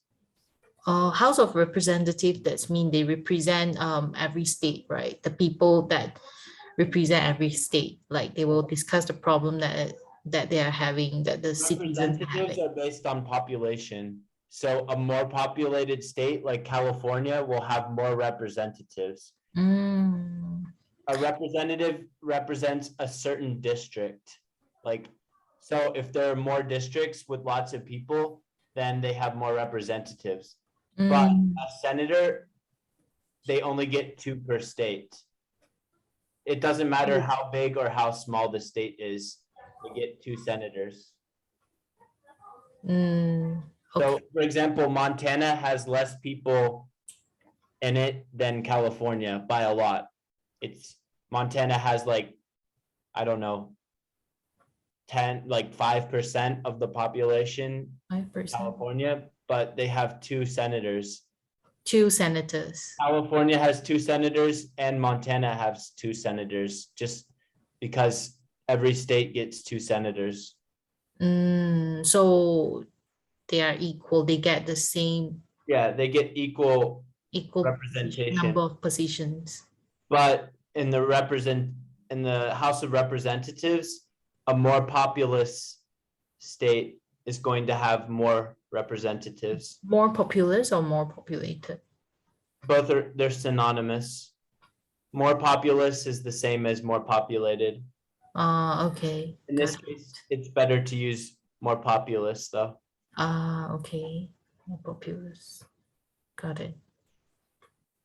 House of Representative. That's mean they represent every state, right? The people that represent every state, like they will discuss the problem that they are having, that the citizens are Representatives having. are based on population. So a more populated state like California will have more representatives. Mm, A representative represents a certain district. Like, so if there are more districts with lots of people, then they have more representatives. But mm, a senator, they only get 2 per state. It doesn't matter how big or how small the state is, they get 2 senators. mm, So, okay. for example, Montana has less people in it than California by a lot. Montana has like, I don't know, 5% of the population, 5%. California, but they have 2 senators. 2 senators. California has 2 senators and Montana has 2 senators, just because every state gets 2 senators. So they are equal. They get the same Yeah, they get equal equal representation. number of positions. But in the House of Representatives, a more populous state is going to have more representatives. More populous or more populated? They're synonymous. More populous is the same as more populated. Okay. In this case, it's better to use more populous though. Okay. More populous. Got it.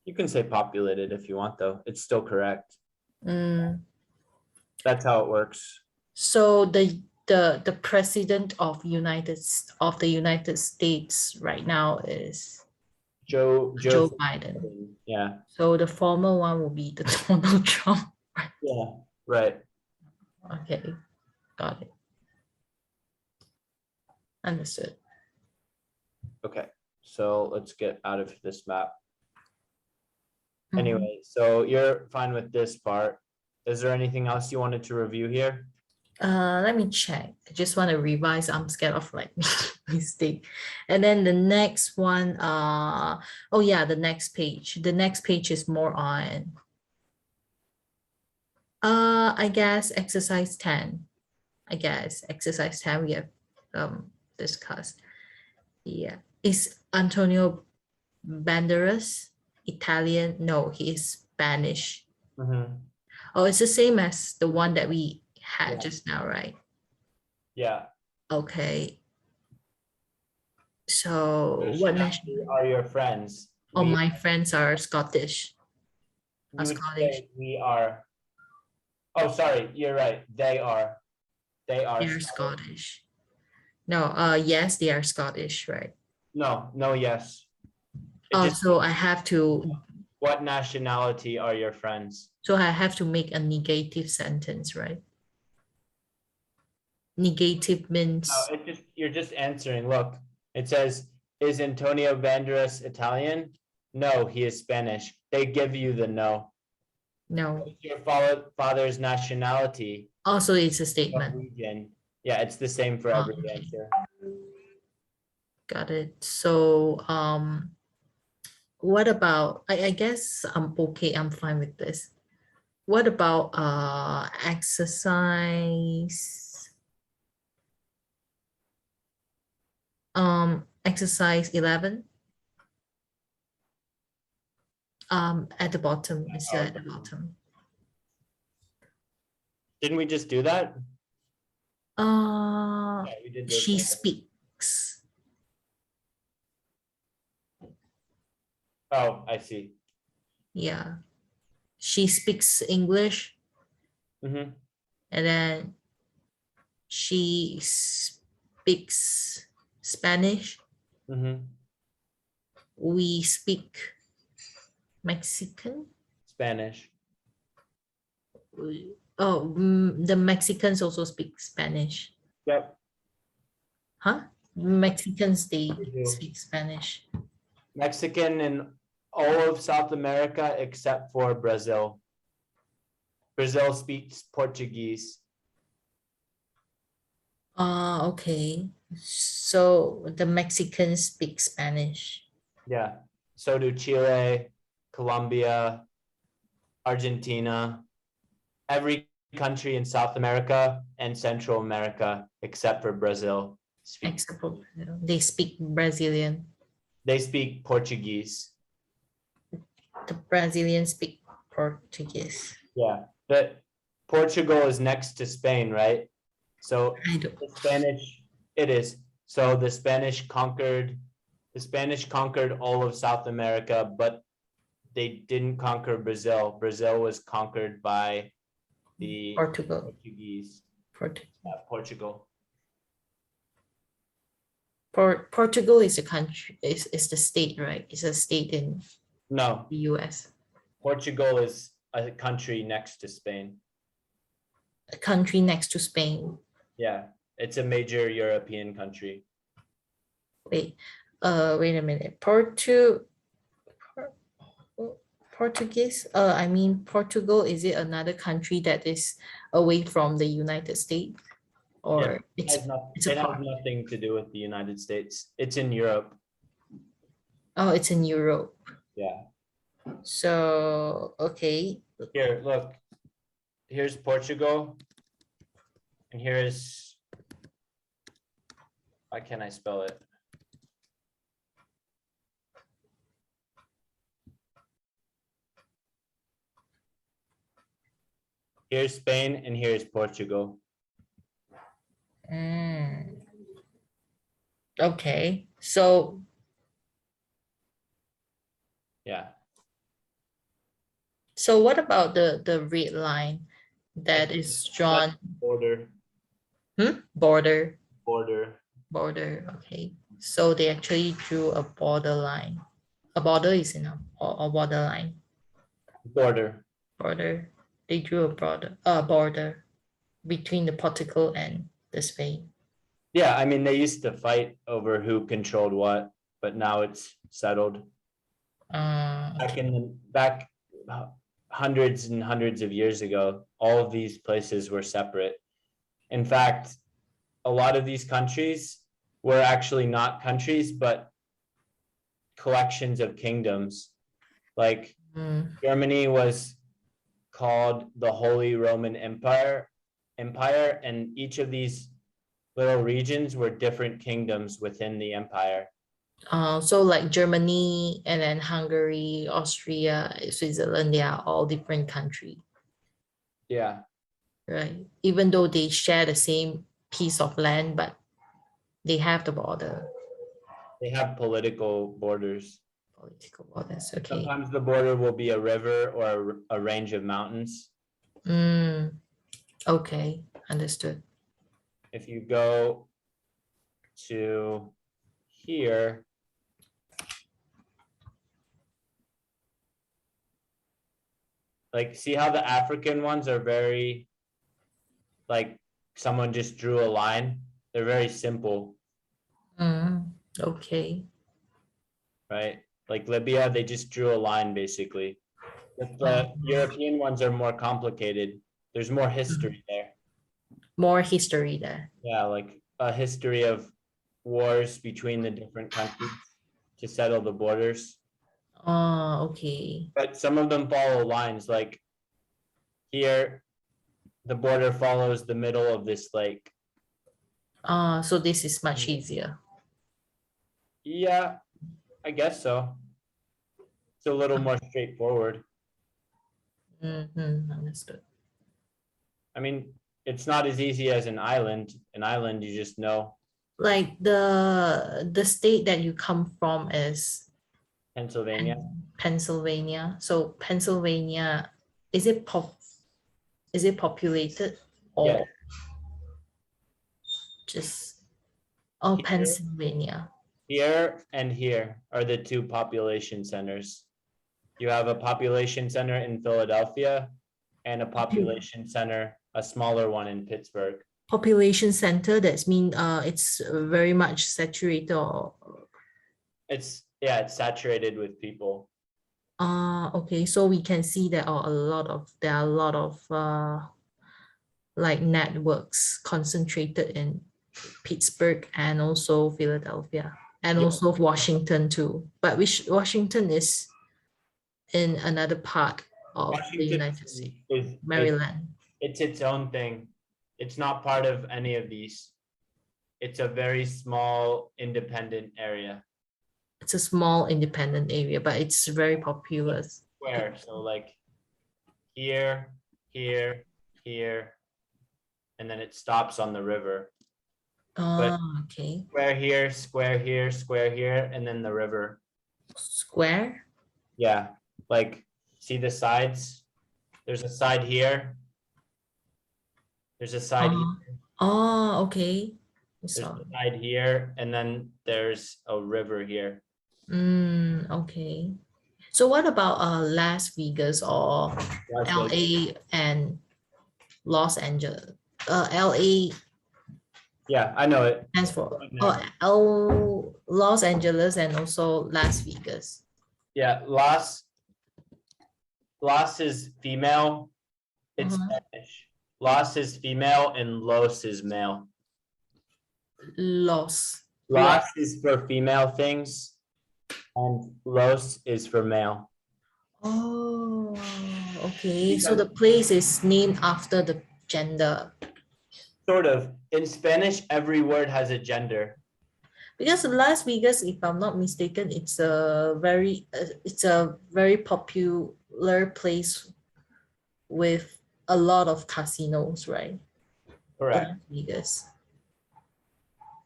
You can say populated if you want though. It's still correct. Mm. That's how it works. So the president of the United States right now is Joe Joe Biden. Yeah. So the former one will be the Donald Trump. Yeah, right. Okay, got it. Understood. Okay, so let's get out of this map. Mhm. Anyway, so you're fine with this part. Is there anything else you wanted to review here? Let me check. I just want to revise. I'm scared of like mistake. And then the next one, oh yeah, the next page. The next page is more on I guess exercise 10. I guess exercise 10 we have discussed. Yeah. Is Antonio Banderas Italian? No, he is Spanish. Mhm. Oh, it's the same as the one that we had Yeah. just now, right? Yeah. Okay. So what Nationality nation? are your friends? Oh, We, my friends are Scottish. you would Scottish. say we are. Oh, sorry, you're right. They are. They are. They're Scottish. No, yes, they are Scottish, right? No, no, yes. It Oh, just, so I have to, what nationality are your friends? so I have to make a negative sentence, right? Negative means, No, it just, you're just answering. Look, it says, is Antonio Banderas Italian? No, he is Spanish. They give you the no. no. What's your father's nationality? Also, it's a statement. Norwegian. Yeah, it's the same for Oh, every okay. answer. Got it. So, what about, I guess I'm okay, I'm fine with this. What about exercise? Exercise 11. At the bottom, it's still at the bottom. Didn't we just do that? Uh, Yeah, we did this she one. speaks. Oh, I see. Yeah. She speaks English, Mhm. and then she speaks Spanish. Mhm. We speak Mexican. Spanish. Oh, the Mexicans also speak Spanish. Yep. Huh? Mexicans, they They do. speak Spanish. Mexican in all of South America except for Brazil. Brazil speaks Portuguese. Okay. So the Mexicans speak Spanish. Yeah. So do Chile, Colombia, Argentina, every country in South America and Central America except for Brazil speaks. Except for they speak Brazilian. They speak Portuguese. The Brazilians speak Portuguese. Yeah. But Portugal is next to Spain, right? So I don't. the Spanish, it is. So the Spanish conquered all of South America, but they didn't conquer Brazil. Brazil was conquered by the Portugal. Portuguese. Portugal. Portugal is a country, is the state, right? It's a state in No, the US. Portugal is a country next to Spain. A country next to Spain. Yeah, it's a major European country. Wait a minute. Portuguese? I mean, Portugal, is it another country that is away from the United States? Or Yeah, it's it a has part? nothing to do with the United States. It's in Europe. Oh, it's in Europe. Yeah. So, okay. Here, look. Here's Portugal. And here's, why can't I spell it? Here's Spain and here's Portugal. Okay, so Yeah. so what about the red line that is drawn? Border. Border. Border. Okay, so they actually drew a border line. A border is enough, or a border line. Border. Border. They drew a border between the Portugal and the Spain. Yeah, I mean, they used to fight over who controlled what, but now it's settled. Back hundreds and hundreds of years ago, all of these places were separate. In fact, a lot of these countries were actually not countries, but collections of kingdoms. Like Germany was called the Holy Roman Empire, and each of these little regions were different kingdoms within the empire. So like Germany and then Hungary, Austria, Switzerland, they are all different countries, Yeah, right? Even though they share the same piece of land, but they have the border, they have political borders. political borders. Okay. Sometimes the border will be a river or a range of mountains. Okay, understood. If you go to here, like, see how the African ones are very, like, someone just drew a line? They're very simple, Okay. right? Like Libya, they just drew a line basically. But the European ones are more complicated. There's more history there. More history there. Yeah, like a history of wars between the different countries to settle the borders. Oh, okay. But some of them follow lines, like here, the border follows the middle of this lake. So this is much easier. Yeah, I guess so. It's a little more straightforward. Understood. I mean, it's not as easy as an island. An island, you just know. Like the state that you come from is Pennsylvania. Pennsylvania. So Pennsylvania, is it populated or Yeah. just Here. Pennsylvania? Here and here are the two population centers. You have a population center in Philadelphia and a population center, a smaller one in Pittsburgh. Population center, that's mean it's very much saturated or It's saturated with people. okay, so we can see there are a lot of like networks concentrated in Pittsburgh and also Philadelphia and Yeah. also Washington too. But Washington is in another part of the Washington United States, is Maryland. it's its own thing. It's not part of any of these. It's a very small independent area. It's a small independent area, but it's very populous. Square, so like here, here, here, and then it stops on the river. Okay. Square here, square here, square here, and then the river. Square? Yeah, like, see the sides? There's a side here. There's a side here. Okay. There's a side here, and then there's a river here. Okay. So what about Las Vegas or Las LA Vegas. and Los Angeles? LA Yeah, I know it. stands for Los Angeles and also Las Vegas. Yeah, Las is female. It's Spanish. Las is female and Los is male. Los. Las is for female things and Los is for male. Oh, okay. So the place is named after the gender. Sort of. In Spanish, every word has a gender. Because Las Vegas, if I'm not mistaken, it's a very popular place with a lot of casinos, right? Correct. Las Vegas.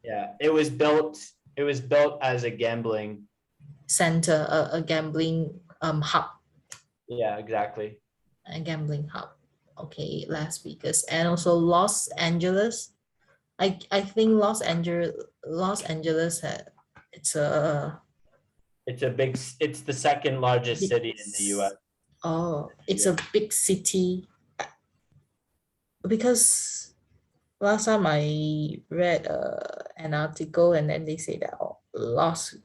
Yeah, it was built as a gambling Center, a gambling hub. Yeah, exactly. A gambling hub. Okay, Las Vegas and also Los Angeles. I think Los Angeles it's the second largest city in the US. Oh, it's a big city. Because last time I read an article and then they say that Los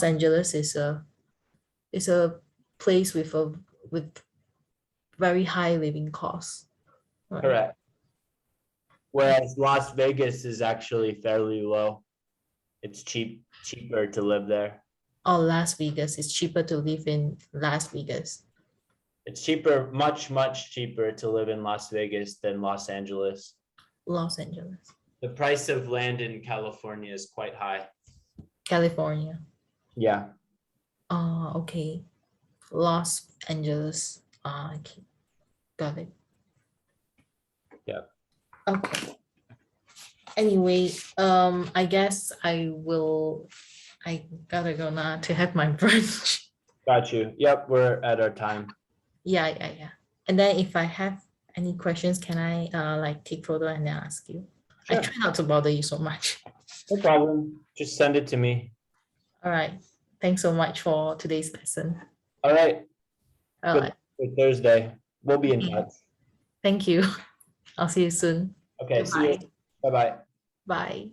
Angeles is a place with very high living costs. Right? Correct. Whereas Las Vegas is actually fairly low. It's cheaper to live there. Oh, Las Vegas. It's cheaper to live in Las Vegas. It's cheaper, much cheaper to live in Las Vegas than Los Angeles. Los Angeles. The price of land in California is quite high. California. Yeah. Okay. Los Angeles. Okay. Got it. Yeah. Okay. Anyway, I guess I gotta go now to have my brunch. Got you. Yep, we're at our time. Yeah. And then if I have any questions, can I like take photo and then ask you? I Sure. try not to bother you so much. No problem. Just send it to me. All right. Thanks so much for today's lesson. All right. All Good right. for Thursday. We'll be in Okay. touch. Thank you. I'll see you soon. Okay, see you. Goodbye. Bye-bye. Bye.